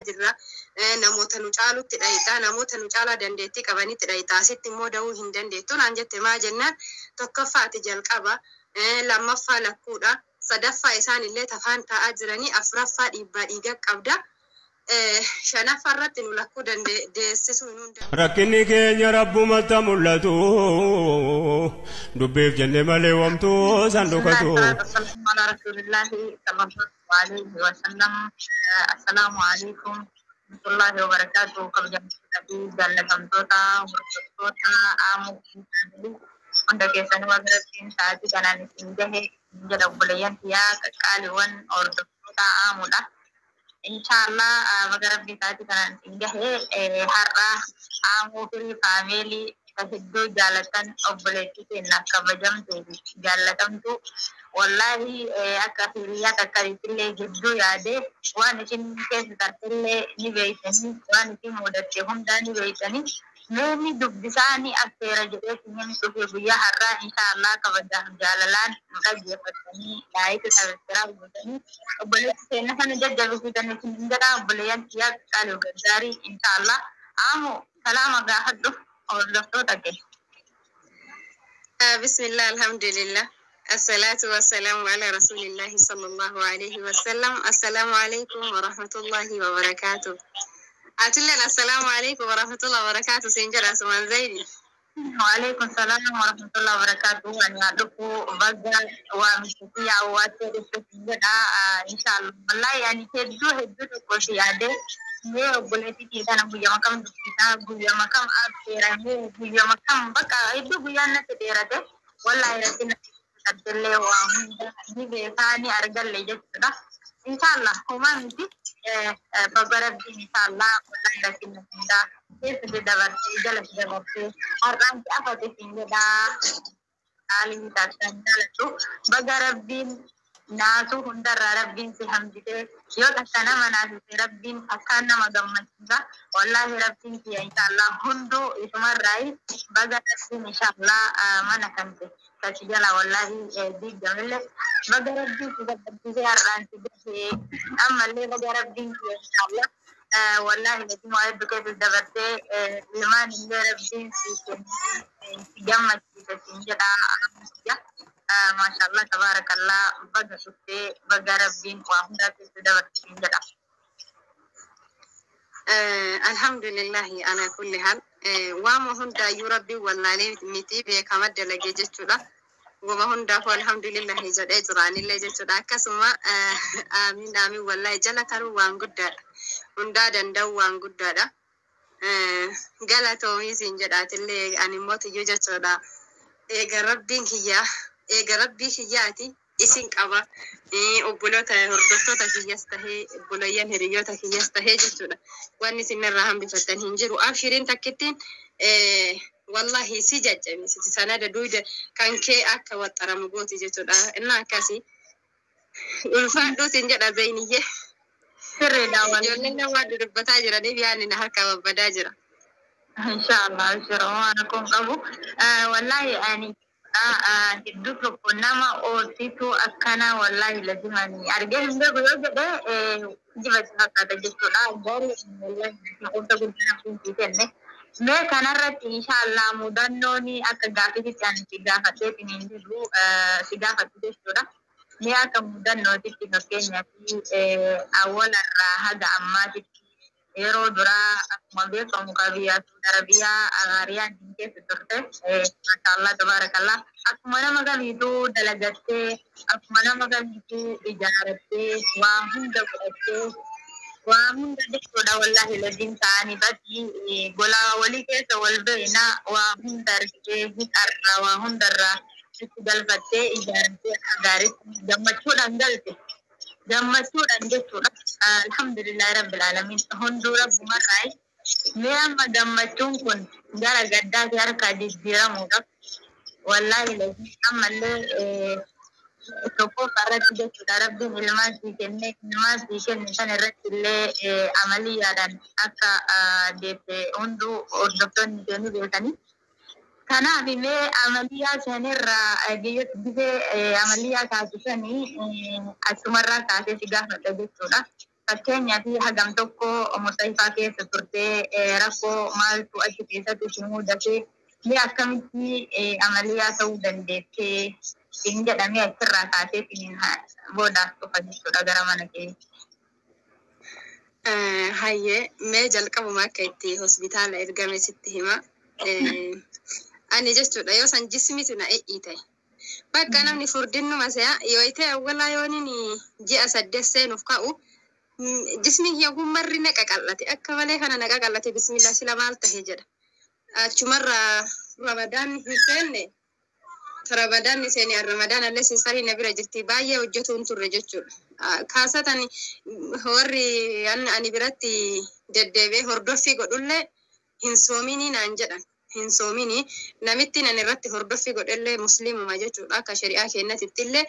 jirra namoota nu caalutti dhaayidha namoota nu caalaa dandeettii qabanitti dhaayidha asitti immoo da'uu hin dandeettu naan jette maa jennaan tokkoffaati jalqaba lammaffaa lakkuudha sadaffaa isaan illee tafaan taa'aa jiranii afuraffaa dhiibbaa dhiiga qabda shanaffaa irratti nu lakkuu deessisuu hin hundaa rakkinni keenya rabbumatti mul'atu dubbiif jenne malee wamtuu sandukatu ala rasulillahi sallallahu alaihi wasallam assalamu alaikum warahmatullahi wabarakatuh kabajamtoota jaalatamtoota hordoftoota aamu hunda keessanii wagirrattiin sa'aatii kanaan isin gahe jedha obboleeyyan yaa qaqqaaliiwwan hordoftoota aamudha inshallah magarabbi sa'aatii kanaan isin gahe har'a aamuu fi faameelii hedduu jaalatan obboleettii keenya kabajamtuu jaalatamtu wallahi akka hiriyaa takkariitillee hedduu yaade waan isin keessa tartillee ni beeytanii waan isin mudatte hundaa ni beeytanii meeni dubbisaanii affeera jedheetiin dhufee guyyaa har'aa inshallah kabajaan jaalalaan nu dhaggeeffatanii laayika sabsiraa godhatanii obboleettii keenya kana jajjabeessitanii isin jedha obboleeyyan yaa qaaluu gaggaarii inshallah aamu salaama gaafadhu بسم الله الحمد لله الصلاة والسلام على رسول الله صلى الله عليه وسلم السلام عليكم ورحمة الله وبركاته أتلنا السلام عليكم ورحمة الله وبركاته سنجر أسمان زيدي وعليكم السلام ورحمة الله وبركاته أنا أدوكو بغا ومشتيا واتر سنجر إن شاء الله والله يعني هدو تقوشي عدي ये बोले थी ना गुया मकम तेरा है गुया मकम बका इधर गुया न ते तेरा थे वल्ला इरती न तदले वाहन नि बेसानी अर्गल ले जत्ता इंशाल्लाह हुमा मिति बगरब इंशाल्लाह वल्ला इरती न इंदा ये से दवर जल से वक्ते और राम क्या पते सिंगदा आली तातंदल तो बगरब दिन नासु हुंदर रब्बिन से हम जिते यो तकना मनासु रब्बिन अखाना मगम्मतिगा वल्लाहि रब्बिन की इंशाल्लाह हुंदो इसमर राई बगा रब्बिन इंशाल्लाह मनकंते तजला वल्लाहि दी जमले बगा रब्बिन की रब्बिन से अरान से अमले बगा रब्बिन की इंशाल्लाह वल्लाहि लदी मुआद के दबते ईमान रब्बिन से जम्मत की इंजला ما شاء الله تبارك الله بقى شفتي بقى ربين وعمدا في الدور الجدع الحمد لله أنا كل حال وما هندا يربي ولا لي متي بكمد لجيجتولا وما هندا هو الحمد لله جد أجران الله جتولا كسمة آمين آمين والله جل كرو وانقدر هندا دندو وانقدر قالت وميزين جدات اللي أنا موت يجتولا ربين هي ربي خياتي اسين قبا وبلوتا هردفتوتا كيستهي بلوين هريوتا كيستهي جتولا واني سن الرحم بفتن هنجرو أبشرين تكتين والله سجج سنة دويدة كان كي أكا وطرمقوتي جتولا إنا كاسي الفاندو سنجد زينية سرنا جولنا وادو ربطاجرة دي بياني نحكا وبداجرة إن شاء الله شروا أنا كون قبو والله يعني هدوك كنما أو تيتو أكنا والله لازمني أرجع من ده بيوجد ده جبت هكذا جتولا جاري والله نقول تقول أنا في كده ما كان رت إن شاء الله مدنوني أكجافي كان تجافة تنينجلو تجافة جتولا ما كان مدنوني تكينيا في أول الراحة أماتي يرو درا مبيع كمكابيا دربيا أغاريا جنكي سترته ما شاء الله تبارك الله أكمنا مكان itu dalagatte أكمنا مكان itu إجارته وهم ده كده والله لازم ثاني بس قلا ولي كده والبينا وهم درجة هتر وهم درا دلفته إجارته أغاري جمعشون أنجلته جمعشون أنجلته الحمد لله رب العالمين هندو رب مرعي ميام جمعشون كن جرى جدا جرى كديس جرى مودك والله لازم أمل تقول فرد جد ربي الماس يكنك الماس يكن إنسان الرد اللي عملية دان أكا ديت هندو الدكتور نجاني بيتاني كنا بمي عملية سنر جيت بيه عملية كاسوسني أسمرة كاسة سجاه نتجسونا fakkeenyaa fi hagam tokko musaifaa keessa turtee rakkoo maaltu achi keessatti isin mudatee ni akkamitti amaliyaa ta'uu dandeettee hin jedhamee achirraa kaasee isin boodaas dhufa jechuudha gara mana kee. Hayyee mee jalqabuma akka itti hospitaala ergame sitti hima. Ani jechuudha yoo san jismitu na ta'e. Bakka namni furdinuma se'a yoo ite awwala yoonin ji'a 8 seenuuf ka'u jismi kun marri naqa qallate akka malee kana naqa qallate bismillah sila maal tahe jedha. Achumarra Ramadaan hin seenne Ramadaan ni seeni Ramadaan allee sinsari na bira jirti baay'ee hojjetuun turre jechuudha. Kaasatan warri ani biratti deddeebee hordoffii godhullee hin soomini naan jedhan. Hin soomini namitti nan irratti hordoffii godhellee muslimuma jechuudha akka shari'aa keenyatti illee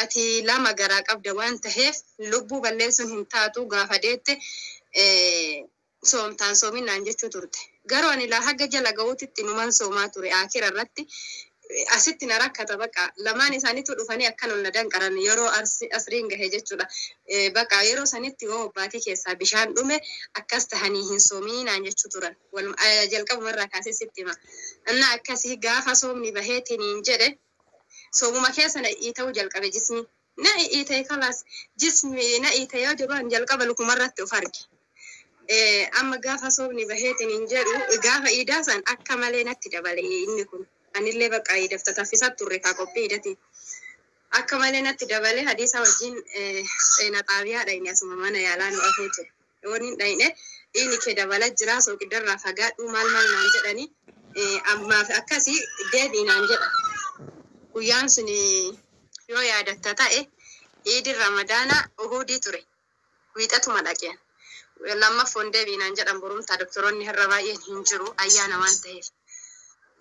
ati lama garaa qabda waan taheef lubbuu balleessuun hin taatu gaafa deette soomtaan soominaan jechuu turte. Garuu ani laa haga jala ga'uutitti numan soomaa ture akira irratti asitti na rakkata baqa lamaan isaaniitu dhufanii akkan ol na danqaran yeroo asriin gahe jechuudha. Baqa yeroo sanitti yoo baatii keessaa bishaan dhume akkas tahanii hin soominaan jechuu turan. Jalqabumarraa kaasee sitti hima. Inna akkasii gaafa soomni baheetiniin jedhe soomuma keessa na ta'uu jalqabe jismi. Na ta'e kalaas jismi na ta'e yoo jiru jalqaba lukumarratti of arge. Amma gaafa soomni baheetiniin jedhu gaafa iidaa san akka malee natti dabale inni kun. Anillee baqa iidafta taffisat turre kaa qophii iidati. Akka malee natti dabale hadiisa wajjin seena xaabiyaadha inni asuma mana yaalaa nu dhafee ture. Yoon hin dhayne dhiini kee dabala jira sooqiddarraa fagaadhu maal naan jedhani ammaaf akkasii deebii naan jedha. Guyyaan sun yoo yaadatta ta'e iidin ramadaana uhudii ture. Wiixatuma dhaqeen. Lammaffoon deebii naan jedhan borumtaa doktoroonni har'a baay'een hin jiru ayyaana waan ta'eef.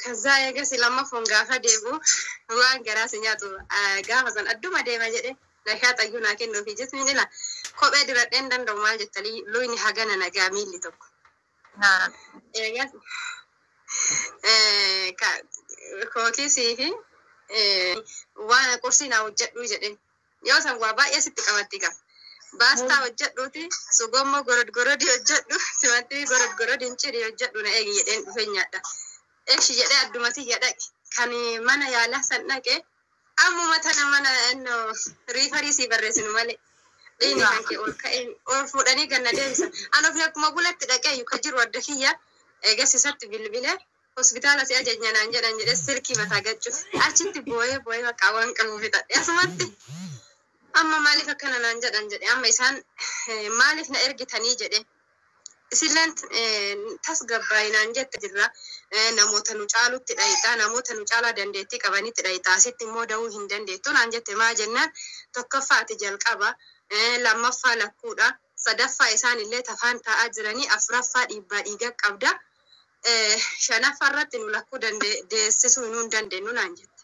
Kaza egas lammaffon gaafa deebu waan garaas nyaatu gaafa san adduma deema jedhe nashaa xayyuu naa kennuuf jismi nila kophee diradheen danda'u maal jettanii luyni hagana nagaa miilli tokko. Egas kookiisii fi waan qursii naa hojjedhuu jedhe yoo san waa baay'ee sitti qabatti qaba. Baastaa hojjedhuuti sugommoo gorodgorodii hojjedhu simatti gorodgorodiin cirii hojjedhu na eegi jedheen dhufe nyaadha. Ekshi jedhe addumati jedhaqe kan mana yaalaa san dhaqe ammuma tana mana riifarii sii barreessinu malee dhiini kan kee ol ka'e ol fuudhanii ganna deebisan. An ofii akkuma bulatti dhaqee yuka jiru adda kiyya eegas isatti bilbilee hospitaala si ajajna naan jedhan jedhe sirkii mataa gachuuf achitti booyee bakka waan qabu fixadhe asumatti amma maaliif akkana naan jedhan jedhe amma isaan maaliif na ergitanii jedhe isilleen tasgabbaayinaan jette jirra namoota nu caalutti dhayitaa namoota nu caalaa dandeettii qabanitti dhayitaa asitti immoo da'uu hin dandeettu naan jette maa jennaan tokkoffaati jalqaba lammaffaa lakkuudha sadaffaa isaan illee tafaan taa'aa jiranii afuraffaa dhiibbaa dhiiga qabda shanaffaa irratti nu lakkuu deessisuu hin dandeenyu naan jette.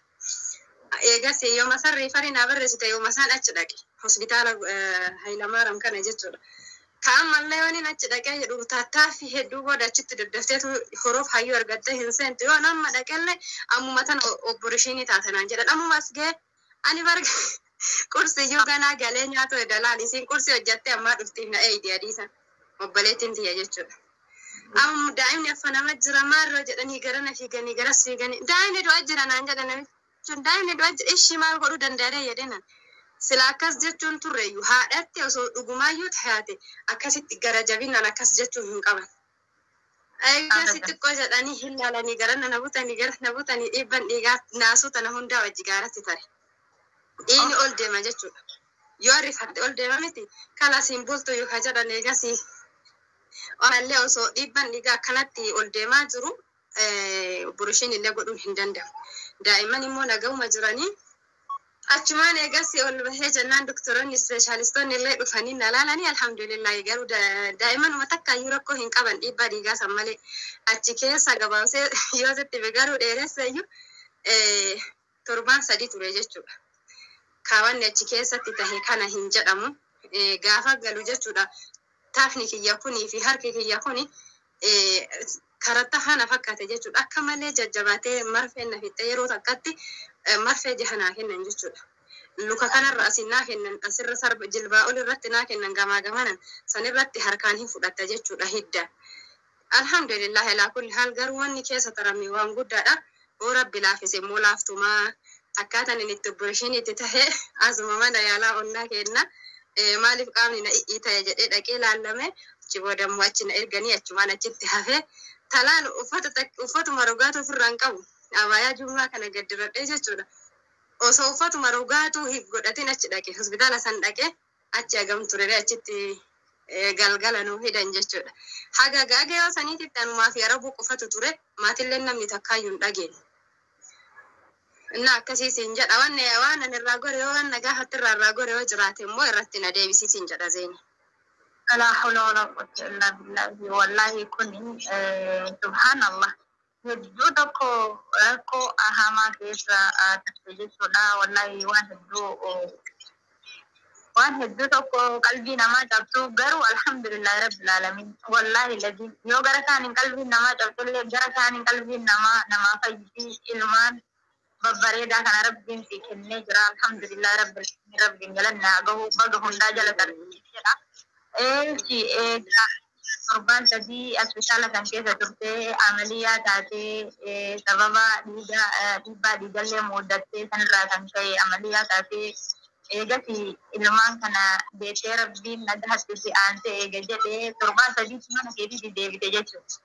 Eegas yoo masaan riifarii naa barreessite yoo masaan achi dhaqe hospitaala Hayilamaariyaam kana jechuudha. Kaan mallee waniin achi dhaqee jedhu tattaaffii hedduu booda achitti daddafteetu horoof hayyuu argattee hin seentu yoo nama dhaqellee ammuma tana obborishiinii taatanaan jedhan ammumas ga'e ani barga qursiyyuu ganaa galee nyaatu edalaan isiin qursii hojjattee ammaa dhuftiin na eeydi adiisan obboleettiin tiyya jechuudha. Amma daa'imni affanama jira maarroo jedhanii gara na fiiganii garas fiiganii daa'imni du'a jira naan jedhan namichi daa'imni du'a jira ishii maal godhuu danda'ee jedhenan. Sila akkas jechuun turreeyyu haadhatti osoo dhugumaayyuu taate akkasitti gara jabinaan akkas jechuun hin qaban. Akkasitti xiqqoo jedhanii hin laalanii gara na butanii dhiibban dhiigaa naasuu tana hundaa wajji gaaratti tare. Dhiini ol deema jechuudha. Yoo ariifatte ol deema miti kalasiin bultu yookaan jedhan eegasii. Onallee osoo dhiibban dhiigaa akkanatti ol deemaa jiru burushiin illee godhuun hin danda'amu. Daa'imman immoo nagahuma jiranii. Achumaan eegas ol bahee jennaan doktoroonni ispeeshaalistoonni illee dhufanii na laalanii alhamdulillah garuu daa'imanuma takka iyyuu rakkoo hin qaban dhiibbaa dhiigaa san malee achi keessa gabaabsee yoo sitti garuu dheeressa iyyuu torbaan 3 ture jechuudha. Kaawwanni achi keessatti tahe kana hin jedhamu gaafa galu jechuudha. Taafni kiyya kunii fi harki kiyya kuni karatta hana fakkaate jechuudha. Akka malee jajjabaatee marfeen na fixee yeroo takkatti marfee jahanaa kennan jechuudha. luka kanarra asinaa kennan asirra sarba jilbaa ol irratti naa kennan gamaa gamanan sanirratti harkaan hin fudhatta jechuudha hidda. Alhamdulillah ala kulli haal garuu wanni keessa tarame waan guddaadha. Oo rabbi laafise immoo laaftumaa akkaataan inni itti opereeshinii itti tahe asuma mana yaalaa onnaa kenna. Maaliif qaamni na ta'e jedhee dhaqee laalame achi boodammoo achi na erganii achumaan achitti hafe talaan uffatuma rogaatu ofirraa hin qabu. Abaayaa jumlaa kana gaddiradhee jechuudha. Osoo uffatuma rogaatu godhatin achi dhaqe hospitaala san dhaqe achi hagam ture achitti galgala nuu hidhan jechuudha. Haga gaagee yoo saniititti anumaa fi arabuu qofatu ture maatillee namni takkaayyuu hin dhageenye. Inna akkasiisin jedha waan ani irraa gore yoo waan nagaa hatti irraa gore yoo jiraate immoo irratti na deebisiisin jedha Zeeni. لا حول ولا قوة إلا بالله والله كوني سبحان الله هدوكو أكو أهما كيسا تسجلنا والله وان هدوكو قلبي نما جبتو غرو الحمد لله رب العالمين والله الذي يو غرا كان قلبي نما جبتو لي غرا كان قلبي نما فيجي إلمان ببريدا كان ربي في كني جرا الحمد لله رب العالمين رب جلنا بغو هندا جلتر Korban tadi asbitala kan keessa turte amaliyaa taate sababa dhiibbaa dhiigallee mudattee sanirraa kan ka'e amaliyaa taate eegati ilmaan kana beektee rabbiin nagahatti si aante eega jedhee torban sadiitti mana keetitti deebite jechuudha.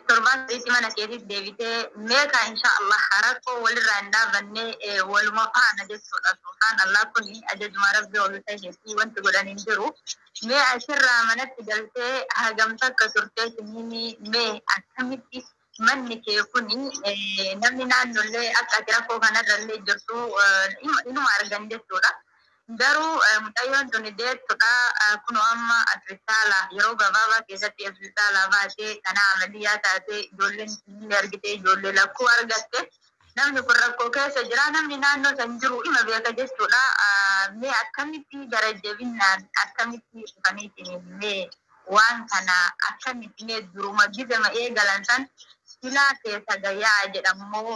Torban sadiitti mana keetitti deebite meeqa inshaallah rakkoo walirraa hin dhaabanne waluma faana jechuudha. Subhanallah kuni ajajuma rabbi ol ta'eefi wanti godhan hin jiru. Mee asirraa manatti galtee hagam takka turtee sinini mee akkamitti manni kee kuni namni naannollee akka ati rakkoo kanarrallee jirtu inuma argan jechuudha. Garuu mucayyoon tuni deettudha kunoo amma asbitaala yeroo gabaabaa keessatti asbitaala baatee kana amaliyaa taatee ijoolleen sinillee argitee ijoollee lakkuu argatte namni kun rakkoo keessa jira namni naannoo san jiru ima beeka jechuudha. Mee akkamitti gara jabinnaan akkamitti dhufaniitiin mee waan kana akkamitti mee duruma gizama eegalan san silaa keessa gayyaa jedhamoo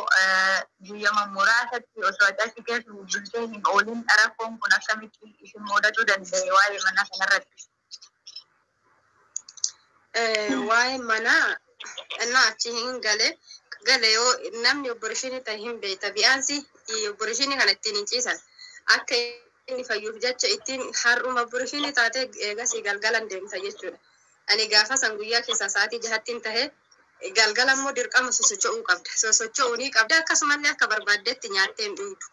guyyama muraasatti osoo achi keessa bultee hin oolin rakkoon kun akkamitti isin mudatuu danda'e waa'ee mana kanarratti. Waa'ee manaa innaa achi hin gale yoo namni opereeshinii ta'e hin beekta bi'aansi opereeshinii kana ittiin hin ciisan akka inni fayyuuf jecha ittiin har'uma opereeshinii taatee eegasii galgalan deemta jechuudha. Ani gaafa san guyyaa keessa sa'aatii 6 tahee galgala immoo dirqama sosocho'uu qabda. Sosocho'uunii qabda akkasumallee akka barbaaddetti nyaattee hin dhuuntu.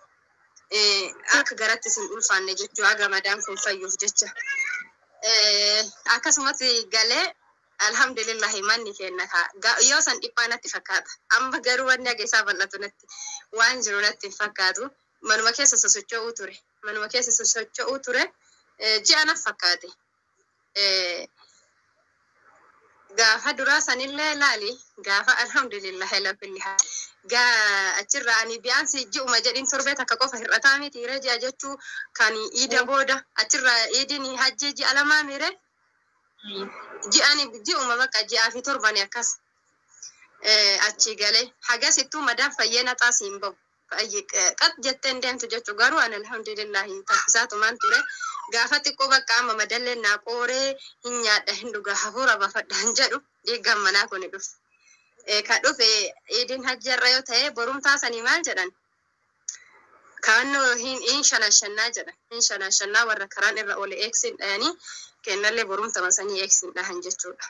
Akka garatti sin ulfaanne jechuudha gamadaan kun fayyuuf jecha. Akkasumas galee alhamdulillah manni kenna yoo san dhiphaa natti fakkaata. Amma garuu wanni aga isaa bal'atu natti waan jiru natti hin fakkaatu. Manuma keessa sosocho'uu ture. Manuma keessa sosocho'uu ture ji'a naaf fakkaate. Gaafa duraa sanillee laali gaafa alhamdulillah ila kulli haal achirraa ani bi'aansi ji'uma jedhin torbee takka qofa hir'ataa miti ji'a jechuu kan iida booda achirraa iidin hajjii ji'a lamaa mire ji'uma bakka ji'aa fi torbani akkas achi galee hagasittuu madaan fayyee xaasii hin bahu qat jetteen deemtu jechuu garuu ani alhamdulillah takkisaatumaan ture. Gaafa xiqqoo bakka amma madalleen naa qooree hin nyaadha hin dhugaa hafuura bafadhaan jedhu dhiiggan manaa kun dhufe. Ka dhufe iidin hajjarra yoo ta'e borumtaa sanii maal jedhan? Kaannoo hin shanashannaa jedhan. Hin shanashannaa warra karaan irra ole eegsin dhayanii kennallee borumtama sanii eegsin dhahan jechuudha.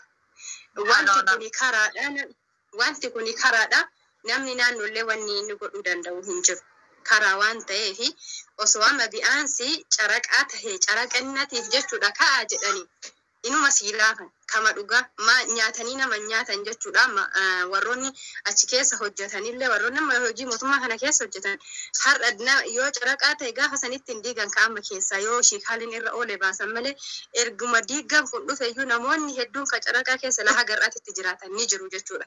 Wanti kuni karaadha. Namni naannollee wanni inni godhuu danda'u hin jiru. Karaa waan ta'eefi osoo amma bi'aansi caraqaa tahee caraqannatiif jechuudha ka'aa jedhanii inuma sii laafan kama dhugaa nyaatanii nama nyaatan jechuudha. Warroonni achi keessa hojjetanillee warroonni amma hojii mootummaa kana keessa hojjetan har'a yoo caraqaa ta'e gaafa sanitti hin diigan ka'ama keessaa yoo shiikaalin irra oole baasan malee erguma diigan kun dhufe iyyuu namoonni hedduun ka caraqaa keessa laha gar'aatitti jiraatan ni jiru jechuudha.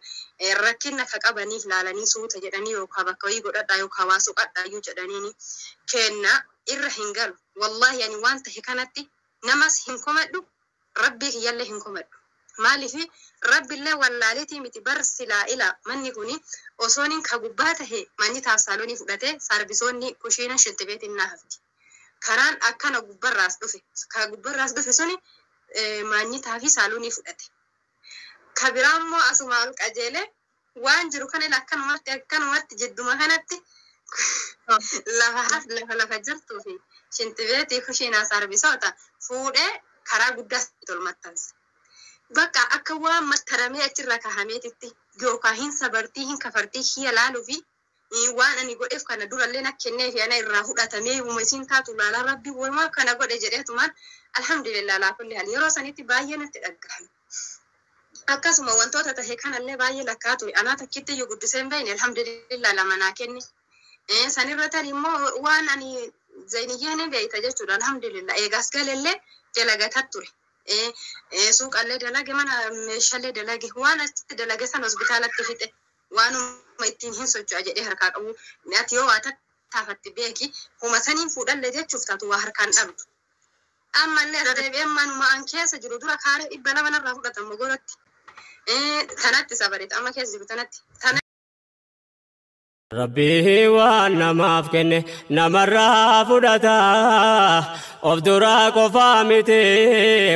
Rakkina ka qabaniif laalanii suuta jedhanii yookaan bakka wayii godhadhaa yookaan waa suqadhaa iyyuu jedhaniini kenna irra hin galu. Wallahi ani waan tahe kanatti namas hin komadhu rabbii kiyyallee hin komadhu. مالي في رب الله واللالتي متبرس لا إلى مني كوني أصوني كجباته مني تعسالوني فدته سربسوني كوشينا شتبيت النهفتي كران أكنا جبر راس دفي كجبر راس دفي سوني مني تعفي سالوني فدته كبرام ما أسمعك أجله وانجرو كان أكنا مرت جد ما كانت لا فجرت في شنتبيتي كوشينا سربسوتا فوده كرا قدس تلمتنس بقى أكوا مترمي أترك هميتتي جوكاهين صبرتيهن كفرتيه لالو في وانا نقول إف كان دول لنا كنيه في أنا الرهود أتمي ومسين تاتو لا ربي وما كان أقول إجريه تمان الحمد لله لا كل حال يروسني تباين تأجح أكاسما وانتو تتهكان اللي باين لكاتو أنا تكيت يقول سين بين الحمد لله لما ناكني سنرتني ما وانا ني زينيين بيتجتوا الحمد لله إيجاس قال اللي دلقتها سوق اللي دلقة منا مش اللي دلقة وانا دلقة سنة سبتالة تفيته وانا ما يتينهن سوتشو أجده هركان أو ناتيو واتا تافت بيكي هما سنين فودا اللي جت شفتها وهركان أبد أما اللي أستيب أما نما أنكيس جرودورا كاره إبنا بنا رافقة تمغورت تنات سبرت أما كيس جرو تنات ربي وانا مافكني نمر فدتا أفدراك وفامتي